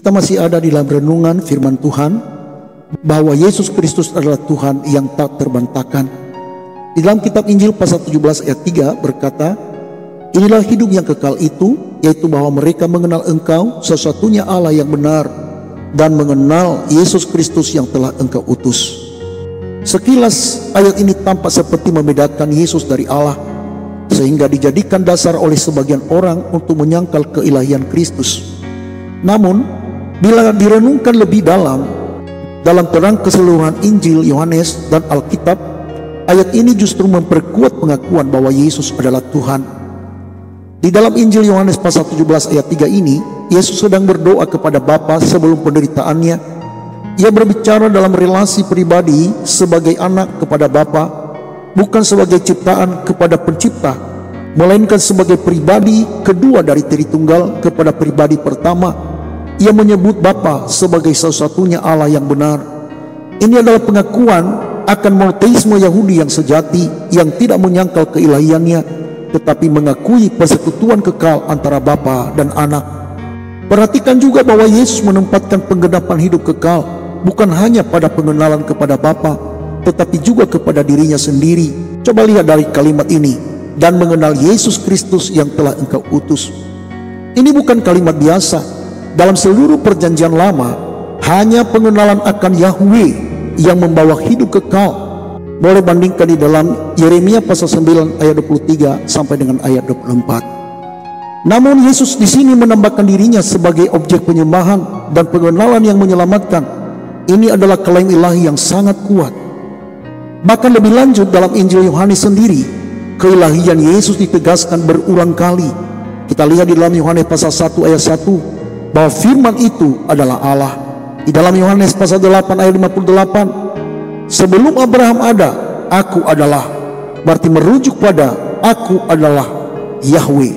Kita masih ada di dalam renungan firman Tuhan bahwa Yesus Kristus adalah Tuhan yang tak terbantahkan. Di dalam kitab Injil pasal 17 ayat 3 berkata, "Inilah hidup yang kekal itu, yaitu bahwa mereka mengenal Engkau satu-satunya Allah yang benar, dan mengenal Yesus Kristus yang telah Engkau utus." Sekilas ayat ini tampak seperti membedakan Yesus dari Allah, sehingga dijadikan dasar oleh sebagian orang untuk menyangkal keilahian Kristus. Namun, bila direnungkan lebih dalam terang keseluruhan Injil Yohanes dan Alkitab, ayat ini justru memperkuat pengakuan bahwa Yesus adalah Tuhan. Di dalam Injil Yohanes pasal 17 ayat 3 ini, Yesus sedang berdoa kepada Bapa sebelum penderitaannya. Ia berbicara dalam relasi pribadi sebagai anak kepada Bapa, bukan sebagai ciptaan kepada pencipta, melainkan sebagai pribadi kedua dari Tritunggal kepada pribadi pertama. Ia menyebut Bapa sebagai satu-satunya Allah yang benar. Ini adalah pengakuan akan monoteisme Yahudi yang sejati, yang tidak menyangkal keilahiannya, tetapi mengakui persekutuan kekal antara Bapa dan Anak. Perhatikan juga bahwa Yesus menempatkan penggenapan hidup kekal bukan hanya pada pengenalan kepada Bapa, tetapi juga kepada dirinya sendiri. Coba lihat dari kalimat ini, "Dan mengenal Yesus Kristus yang telah Engkau utus." Ini bukan kalimat biasa. Dalam seluruh perjanjian lama, hanya pengenalan akan Yahweh yang membawa hidup kekal. Boleh bandingkan di dalam Yeremia pasal 9 ayat 23 sampai dengan ayat 24. Namun Yesus di sini menambahkan dirinya sebagai objek penyembahan dan pengenalan yang menyelamatkan. Ini adalah klaim ilahi yang sangat kuat. Bahkan lebih lanjut dalam Injil Yohanes sendiri, keilahian Yesus ditegaskan berulang kali. Kita lihat di dalam Yohanes pasal 1 ayat 1 bahwa firman itu adalah Allah. Di dalam Yohanes pasal 8 ayat 58, "Sebelum Abraham ada, aku adalah." Berarti merujuk pada aku adalah Yahweh.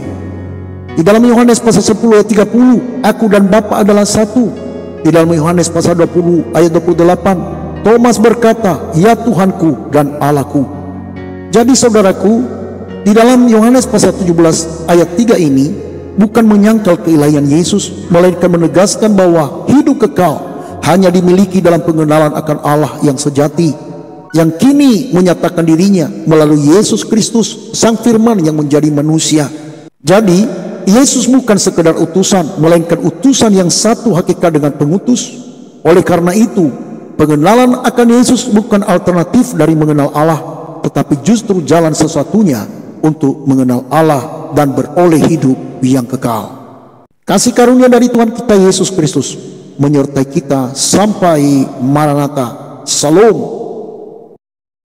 Di dalam Yohanes pasal 10 ayat 30, "Aku dan Bapa adalah satu." Di dalam Yohanes pasal 20 ayat 28, Thomas berkata, "Ya Tuhanku dan Allahku." Jadi saudaraku, di dalam Yohanes pasal 17 ayat 3 ini bukan menyangkal keilahian Yesus, melainkan menegaskan bahwa hidup kekal hanya dimiliki dalam pengenalan akan Allah yang sejati, yang kini menyatakan dirinya melalui Yesus Kristus, Sang Firman yang menjadi manusia. Jadi, Yesus bukan sekedar utusan, melainkan utusan yang satu hakikat dengan pengutus. Oleh karena itu, pengenalan akan Yesus bukan alternatif dari mengenal Allah, tetapi justru jalan sesatunya untuk mengenal Allah dan beroleh hidup yang kekal. Kasih karunia dari Tuhan kita Yesus Kristus menyertai kita sampai Maranatha. Salam.